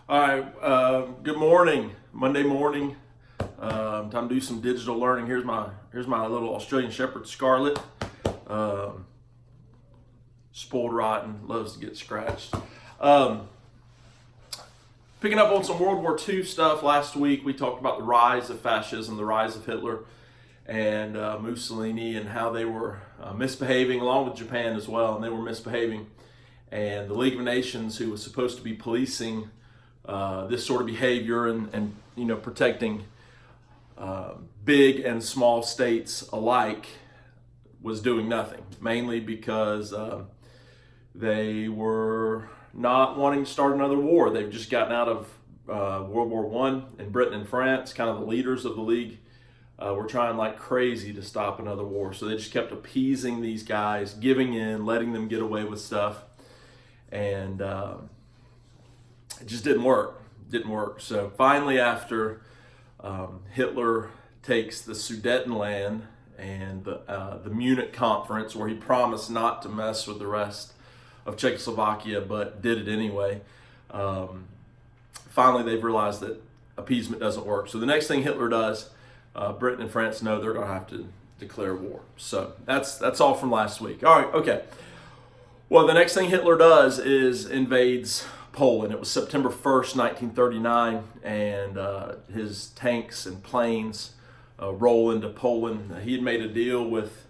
All right, good morning. Monday morning. Time to do some digital learning. Here's my little Australian Shepherd, Scarlet. Um, Spoiled rotten, loves to get scratched. Um, Picking up on some World War II stuff. Last week we talked about the rise of fascism, the rise of Hitler and Mussolini, and how they were misbehaving, along with Japan as well, and they were misbehaving. And the League of Nations, who was supposed to be policing this sort of behavior and protecting big and small states alike, was doing nothing, mainly because they were not wanting to start another war. They've just gotten out of World War One, and Britain and France, kind of the leaders of the League, were trying like crazy to stop another war. So they just kept appeasing these guys, giving in, letting them get away with stuff, and it just didn't work. So finally, after Hitler takes the Sudetenland and the Munich Conference, where he promised not to mess with the rest of Czechoslovakia, but did it anyway. Finally, they've realized that appeasement doesn't work. So the next thing Hitler does, Britain and France know they're going to have to declare war. So that's all from last week. All right, okay. Well, the next thing Hitler does is invades Poland. It was September 1st, 1939, and his tanks and planes roll into Poland. He had made a deal with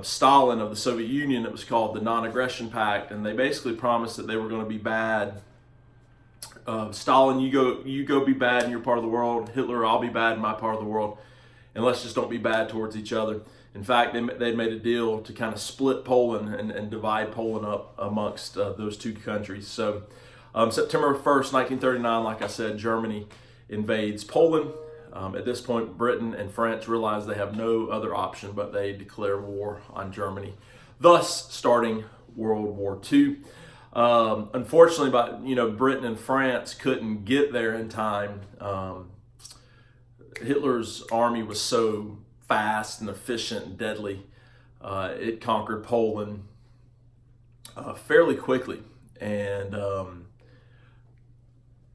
Stalin of the Soviet Union that was called the Non-Aggression Pact, and they basically promised that they were going to be bad. Stalin, you go be bad in your part of the world. Hitler, I'll be bad in my part of the world, and let's just don't be bad towards each other. In fact, they made a deal to kind of split Poland and divide Poland up amongst those two countries. So September 1st, 1939, like I said, Germany invades Poland. At this point, Britain and France realize they have no other option, but they declare war on Germany, thus starting World War II. Unfortunately, Britain and France couldn't get there in time. Hitler's army was so fast and efficient and deadly. It conquered Poland fairly quickly, and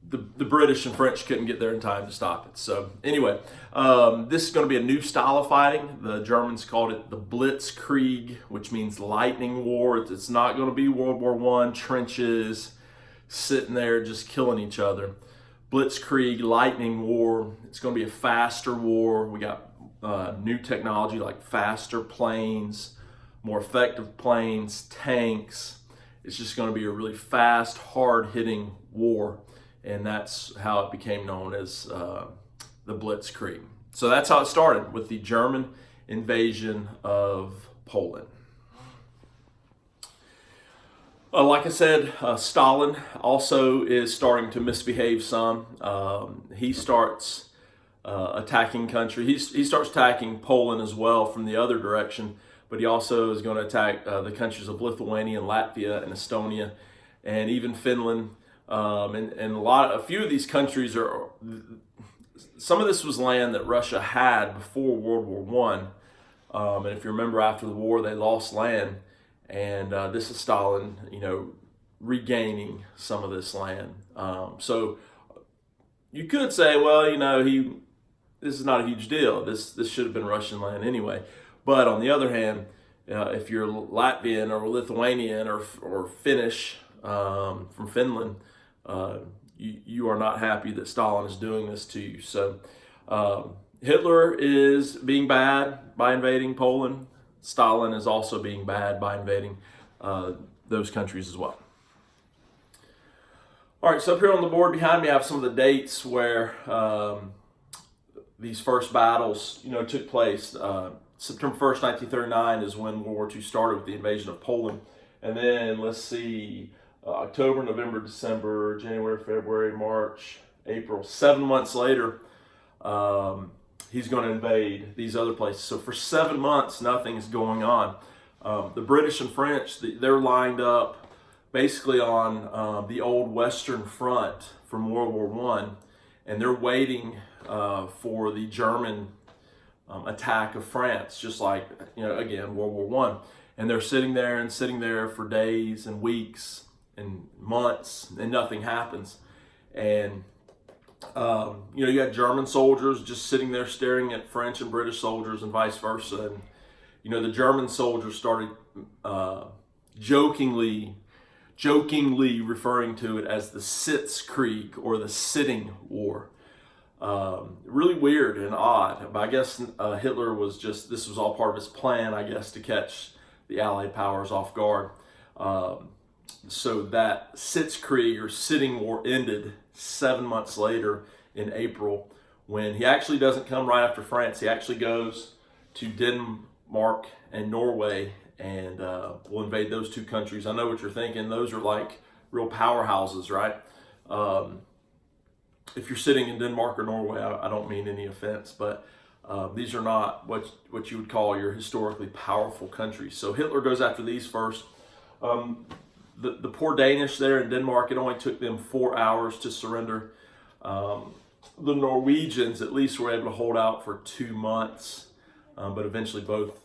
the British and French couldn't get there in time to stop it. So anyway, this is going to be a new style of fighting. The Germans called it the Blitzkrieg, which means lightning war. It's not going to be World War I, trenches, sitting there just killing each other. Blitzkrieg, lightning war. It's going to be a faster war. We got new technology like faster planes, more effective planes, tanks. It's just going to be a really fast, hard-hitting war. And that's how it became known as the Blitzkrieg. So that's how it started, with the German invasion of Poland. Like I said, Stalin also is starting to misbehave some. He starts attacking country. He starts attacking Poland as well from the other direction, but he also is going to attack the countries of Lithuania and Latvia and Estonia and even Finland. And a few of these countries are. Some of this was land that Russia had before World War One, and if you remember, after the war they lost land, and this is Stalin, regaining some of this land. So you could say, well, this is not a huge deal. This should have been Russian land anyway. But on the other hand, if you're Latvian or Lithuanian or Finnish from Finland, you are not happy that Stalin is doing this to you. So Hitler is being bad by invading Poland. Stalin is also being bad by invading those countries as well. All right, so up here on the board behind me, I have some of the dates where these first battles, took place. September 1st, 1939 is when World War II started with the invasion of Poland. And then let's see, October, November, December, January, February, March, April. 7 months later, he's going to invade these other places. So for 7 months, nothing's going on. The British and French, they're lined up basically on the old Western Front from World War One, and they're waiting for the German attack of France, just like again World War One. And they're sitting there for days and weeks and months, and nothing happens. And you had German soldiers just sitting there staring at French and British soldiers and vice versa. And the German soldiers started jokingly referring to it as the Sitzkrieg, or the sitting war. Really weird and odd, but I guess Hitler this was all part of his plan, I guess, to catch the Allied powers off guard. So that Sitzkrieg, or sitting war, ended 7 months later in April, when he actually doesn't come right after France. He actually goes to Denmark and Norway, and will invade those two countries. I know what you're thinking. Those are like real powerhouses, right? If you're sitting in Denmark or Norway, I don't mean any offense, but these are not what you would call your historically powerful countries. So Hitler goes after these first. The poor Danish there in Denmark, it only took them 4 hours to surrender. The Norwegians at least were able to hold out for 2 months, but eventually both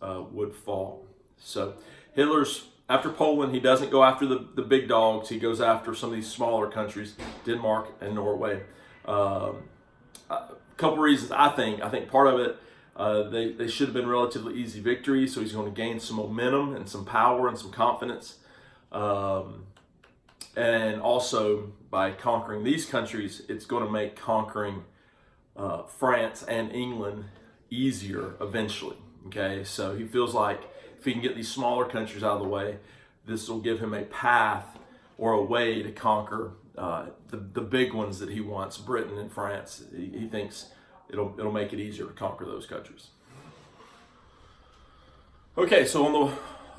would fall. So Hitler's after Poland. He doesn't go after the big dogs. He goes after some of these smaller countries, Denmark and Norway. A couple reasons, I think. I think part of it, they should have been relatively easy victories, so he's going to gain some momentum and some power and some confidence. And also, by conquering these countries, it's going to make conquering France and England easier eventually. Okay, so he feels like if he can get these smaller countries out of the way, this will give him a path or a way to conquer the big ones that he wants, Britain and France. He thinks it'll make it easier to conquer those countries. Okay, so on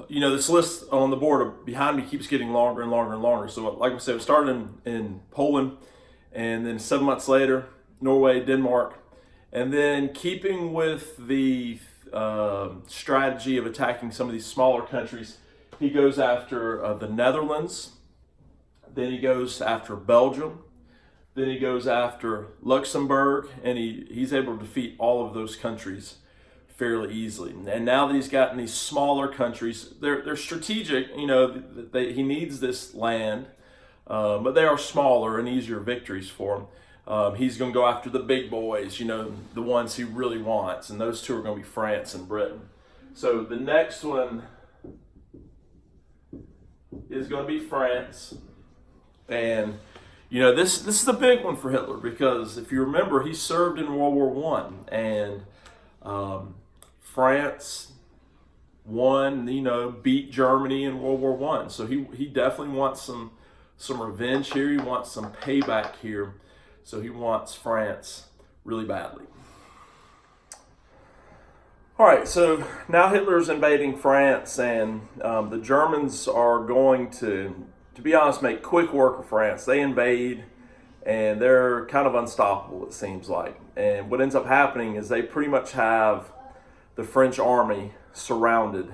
this list on the board behind me keeps getting longer and longer and longer. So like I said, it started in Poland, and then 7 months later, Norway, Denmark, and then keeping with the strategy of attacking some of these smaller countries, he goes after the Netherlands, then he goes after Belgium, then he goes after Luxembourg, and he's able to defeat all of those countries fairly easily. And now that he's gotten these smaller countries, they're strategic. He needs this land, but they are smaller and easier victories for him. He's going to go after the big boys, the ones he really wants, and those two are going to be France and Britain. So the next one is going to be France, and this is the big one for Hitler, because if you remember, he served in World War I, and France won, beat Germany in World War I. So he definitely wants some revenge here. He wants some payback here. So he wants France really badly. All right, so now Hitler's invading France, and the Germans are going to be honest, make quick work of France. They invade, and they're kind of unstoppable, it seems like. And what ends up happening is they pretty much have the French army surrounded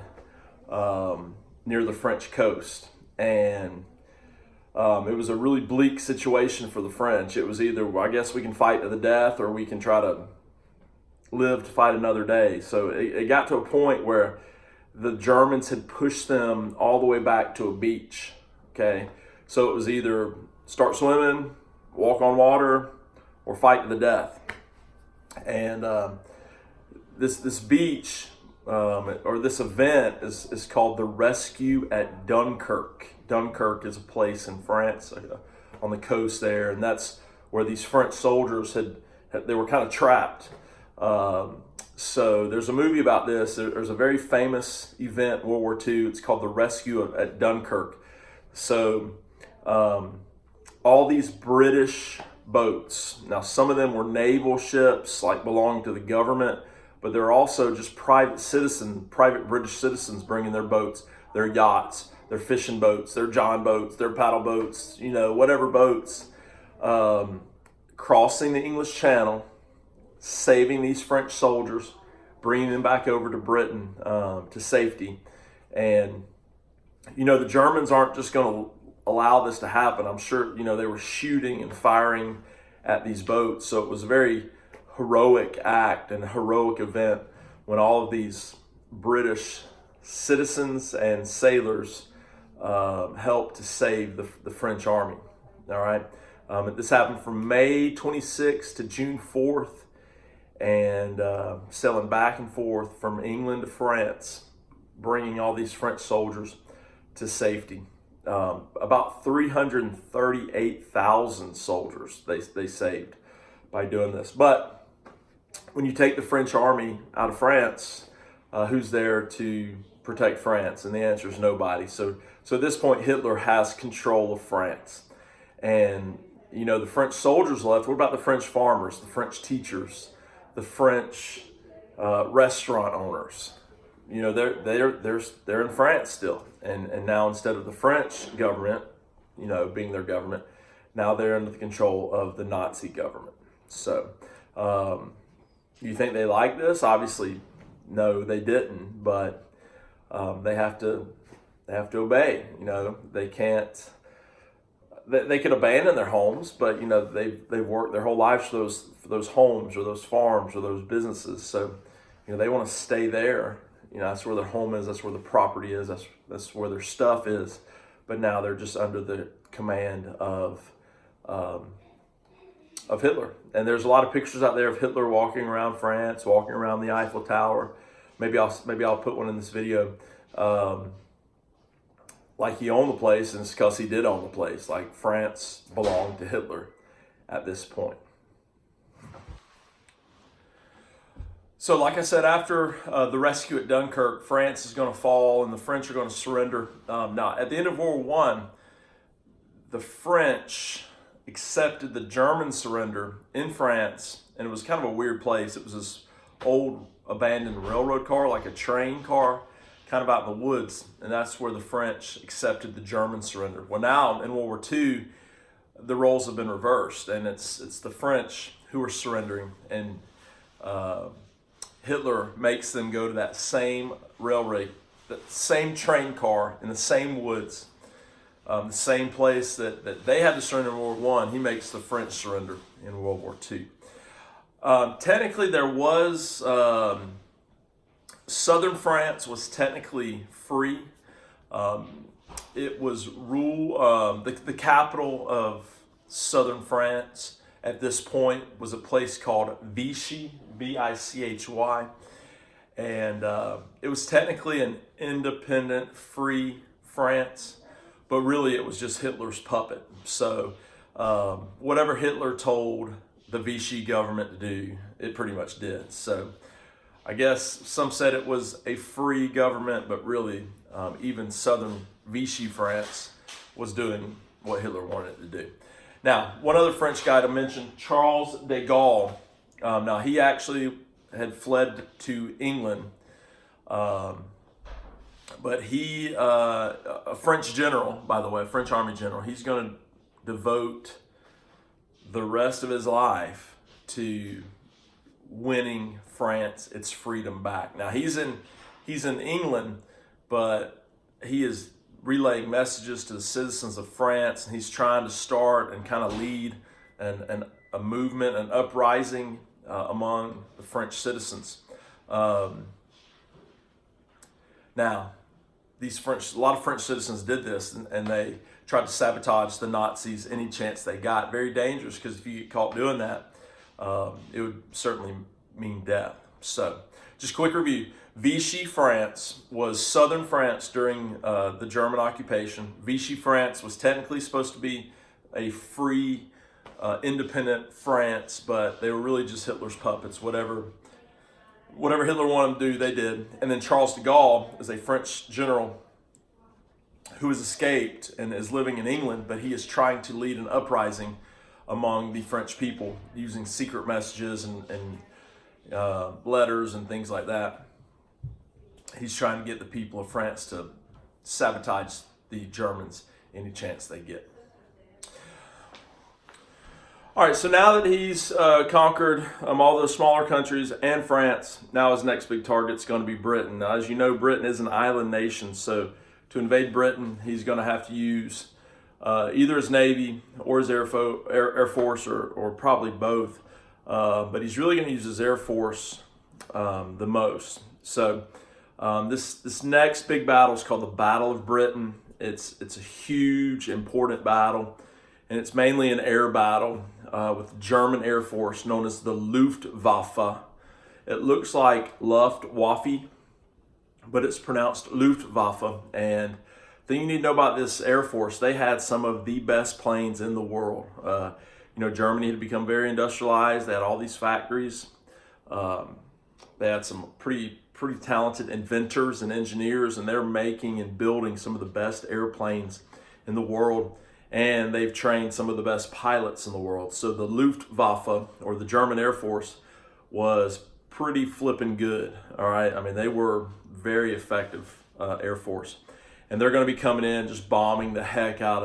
near the French coast. And it was a really bleak situation for the French. It was either, I guess we can fight to the death, or we can try to live to fight another day. So it got to a point where the Germans had pushed them all the way back to a beach. Okay, so it was either start swimming, walk on water, or fight to the death. And this beach or this event is called the Rescue at Dunkirk. Dunkirk is a place in France on the coast there, and that's where these French soldiers they were kind of trapped. So there's a movie about this. There's a very famous event in World War II. It's called the Rescue at Dunkirk. So all these British boats, now some of them were naval ships, like belonging to the government, but they're also just private British citizens bringing their boats, their yachts, their fishing boats, their John boats, their paddle boats, whatever boats, crossing the English Channel, saving these French soldiers, bringing them back over to Britain to safety. And, the Germans aren't just going to allow this to happen. I'm sure, they were shooting and firing at these boats. So it was a very heroic act and a heroic event when all of these British citizens and sailors helped to save the French army. All right. This happened from May 26th to June 4th, and sailing back and forth from England to France, bringing all these French soldiers to safety. About 338,000 soldiers they saved by doing this. But when you take the French army out of France, who's there to protect France? And the answer is nobody. So at this point, Hitler has control of France. And, you know, the French soldiers left. What about the French farmers, the French teachers, the French restaurant owners? You know, they're in France still. And now instead of the French government, you know, being their government, now they're under the control of the Nazi government. So, you think they like this? Obviously, no, they didn't. But they have to obey. You know, they can't. They could abandon their homes, but you know they've worked their whole lives for those homes or those farms or those businesses. So, you know, they want to stay there. You know, that's where their home is. That's where the property is. That's where their stuff is. But now they're just under the command of Hitler. And there's a lot of pictures out there of Hitler walking around France, walking around the Eiffel Tower. Maybe I'll put one in this video. Like he owned the place, and it's because he did own the place. Like France belonged to Hitler at this point. So like I said, after the rescue at Dunkirk, France is going to fall and the French are going to surrender. Now, at the end of World War I, the French accepted the German surrender in France, and it was kind of a weird place. It was this old abandoned railroad car, like a train car, kind of out in the woods, and that's where the French accepted the German surrender. Well, now in World War II, the roles have been reversed, and it's the French who are surrendering, and Hitler makes them go to that same railway, that same train car in the same woods, the same place that they had to surrender in World War I. He makes the French surrender in World War II. Technically, there was southern France was technically free. It was the capital of southern France at this point was a place called Vichy, Vichy, and it was technically an independent, free France, but really it was just Hitler's puppet. So whatever Hitler told the Vichy government to do, it pretty much did. So I guess some said it was a free government, but really even southern Vichy France was doing what Hitler wanted it to do. Now, one other French guy to mention, Charles de Gaulle. Now, he actually had fled to England, but he, a French general, by the way, a French army general, he's going to devote the rest of his life to winning France its freedom back. Now, he's in England, but he is relaying messages to the citizens of France, and he's trying to start and kind of lead a movement, an uprising among the French citizens. Now, a lot of French citizens did this, and they tried to sabotage the Nazis any chance they got. Very dangerous, because if you get caught doing that, it would certainly mean death. So, just quick review. Vichy France was southern France during the German occupation. Vichy France was technically supposed to be a free, independent France, but they were really just Hitler's puppets. Whatever Hitler wanted them to do, they did. And then Charles de Gaulle is a French general who has escaped and is living in England, but he is trying to lead an uprising among the French people using secret messages and letters and things like that. He's trying to get the people of France to sabotage the Germans any chance they get. All right, so now that he's conquered all those smaller countries and France, now his next big target is going to be Britain. Now, as you know, Britain is an island nation, so to invade Britain, he's going to have to use either his Navy or his Air Force, or probably both. But he's really going to use his Air Force the most. So this next big battle is called the Battle of Britain. It's a huge, important battle. and it's mainly an air battle with the German Air Force known as the Luftwaffe. It looks like Luftwaffe, but it's pronounced Luftwaffe. And the thing you need to know about this Air Force, they had some of the best planes in the world. Germany had become very industrialized. They had all these factories. They had some pretty talented inventors and engineers, and they're making and building some of the best airplanes in the world. And they've trained some of the best pilots in the world. So the Luftwaffe, or the German Air Force, was pretty flippin' good. All right, I mean, they were very effective Air Force, and they're going to be coming in just bombing the heck out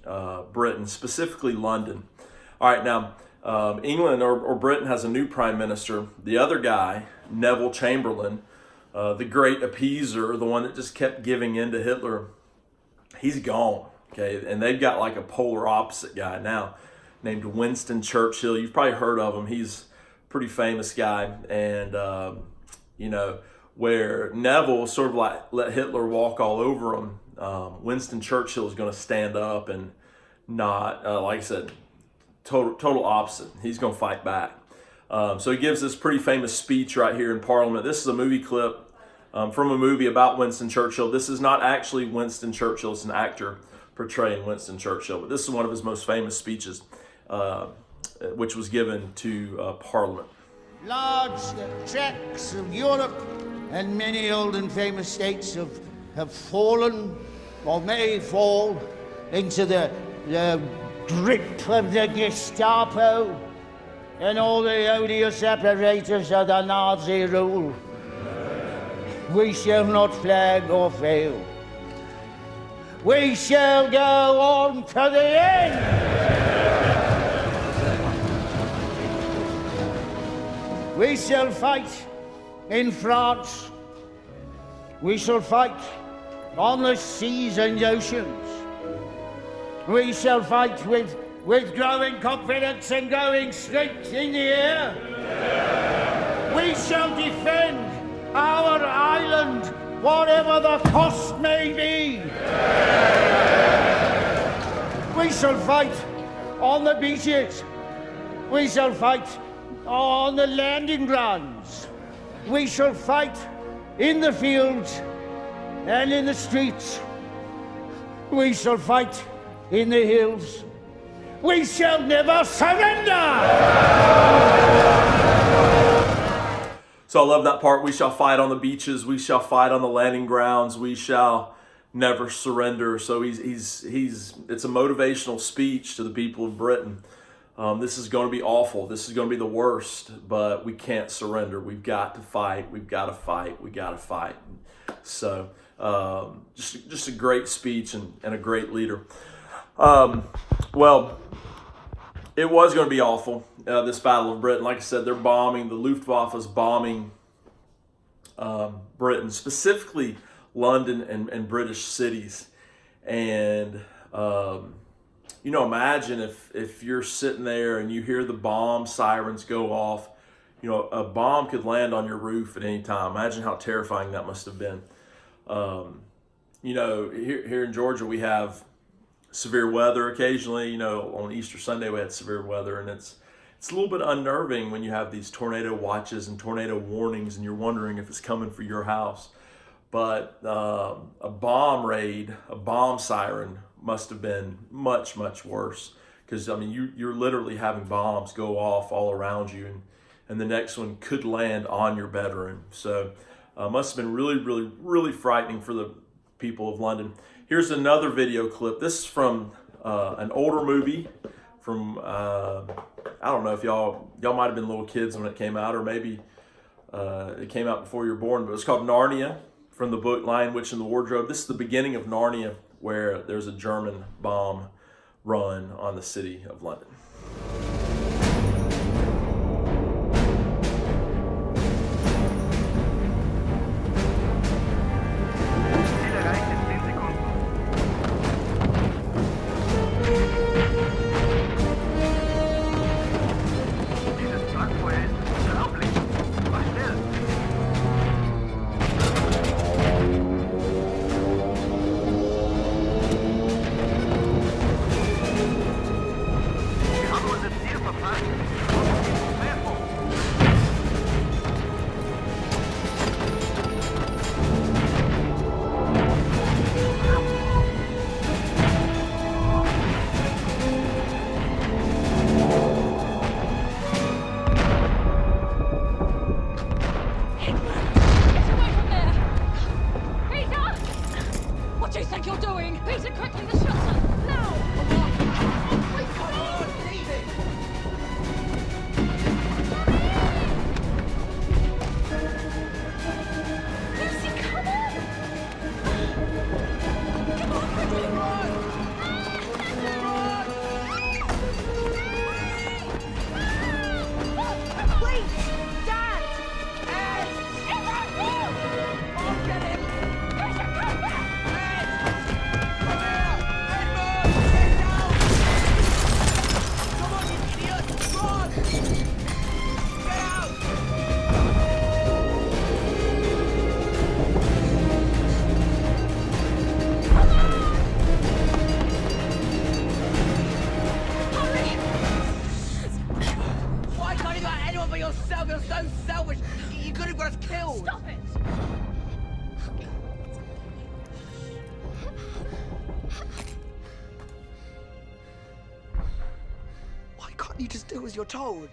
of Britain, specifically London. All right, now England or Britain has a new prime minister. The other guy, Neville Chamberlain, the great appeaser, the one that just kept giving in to Hitler, he's gone. Okay, and they've got like a polar opposite guy now named Winston Churchill. You've probably heard of him. He's pretty famous guy, and where Neville sort of like let Hitler walk all over him, Winston Churchill is going to stand up and not, like I said, total opposite. He's going to fight back. So he gives this pretty famous speech right here in Parliament. This is a movie clip from a movie about Winston Churchill. This is not actually Winston Churchill. It's an actor portraying Winston Churchill, but this is one of his most famous speeches, which was given to Parliament. Large tracts of Europe and many old and famous states have fallen or may fall into the grip of the Gestapo and all the odious apparatus of the Nazi rule. We shall not flag or fail. We shall go on to the end. We shall fight in France. We shall fight on the seas and oceans. We shall fight with growing confidence and growing strength in the air. We shall defend our island, whatever the cost may be. We shall fight on the beaches. We shall fight on the landing grounds. We shall fight in the fields and in the streets. We shall fight in the hills. We shall never surrender! So I love that part. We shall fight on the beaches. We shall fight on the landing grounds. We shall never surrender. So it's a motivational speech to the people of Britain. This is going to be awful. This is going to be the worst, but we can't surrender. We've got to fight. We've got to fight. We got to fight. So just a great speech and a great leader. Well, it was going to be awful, this Battle of Britain. Like I said, they're bombing, the Luftwaffe is bombing Britain, specifically London and British cities. And, imagine if you're sitting there and you hear the bomb sirens go off. A bomb could land on your roof at any time. Imagine how terrifying that must have been. Here in Georgia, we have severe weather occasionally. On Easter Sunday we had severe weather, and it's a little bit unnerving when you have these tornado watches and tornado warnings and you're wondering if it's coming for your house. But a bomb raid, a bomb siren must have been much, much worse, because you're literally having bombs go off all around you, and the next one could land on your bedroom. So must have been really, really, really frightening for the people of London. Here's another video clip. This is from an older movie from, I don't know if y'all might have been little kids when it came out, or maybe it came out before you were born, but it's called Narnia, from the book Lion, Witch, and the Wardrobe. This is the beginning of Narnia, where there's a German bomb run on the city of London. selfish. You could have got us killed. Stop it! Why can't you just do as you're told?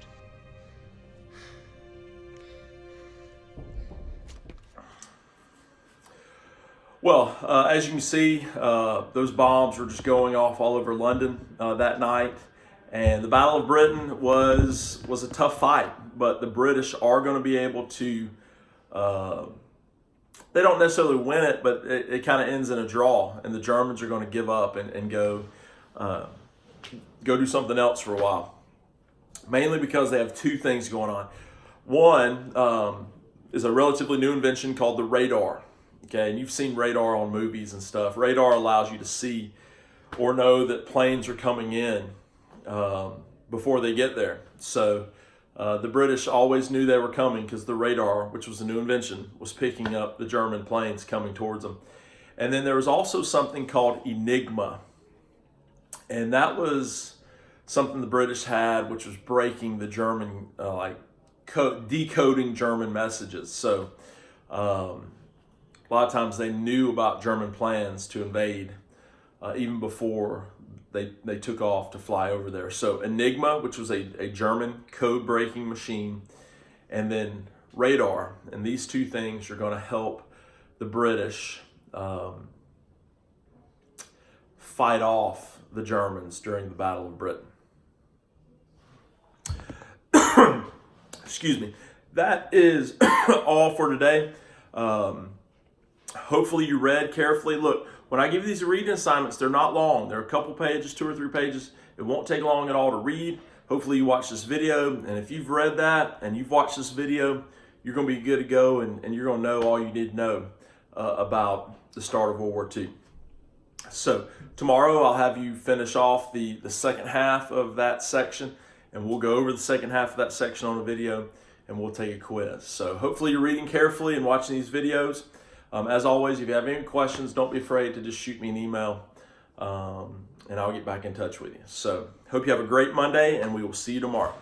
Well, as you can see, those bombs were just going off all over London that night. And the Battle of Britain was a tough fight, but the British are going to be able to, they don't necessarily win it, but it kind of ends in a draw, and the Germans are going to give up and go do something else for a while. Mainly because they have two things going on. One is a relatively new invention called the radar. Okay, and you've seen radar on movies and stuff. Radar allows you to see or know that planes are coming in before they get there. So the British always knew they were coming because the radar, which was a new invention, was picking up the German planes coming towards them. And then there was also something called Enigma. And that was something the British had, which was breaking the German, decoding German messages. So a lot of times they knew about German plans to invade even before they took off to fly over there. So Enigma, which was a German code-breaking machine, and then radar. And these two things are going to help the British fight off the Germans during the Battle of Britain. Excuse me. That is all for today. Hopefully you read carefully. Look, when I give you these reading assignments, they're not long. They're a couple pages, 2 or 3 pages. It won't take long at all to read. Hopefully you watch this video, and if you've read that and you've watched this video, you're going to be good to go, and you're going to know all you need to know about the start of World War II. So tomorrow I'll have you finish off the second half of that section, and we'll go over the second half of that section on a video, and we'll take a quiz. So hopefully you're reading carefully and watching these videos. As always, if you have any questions, don't be afraid to just shoot me an email, and I'll get back in touch with you. So hope you have a great Monday, and we will see you tomorrow.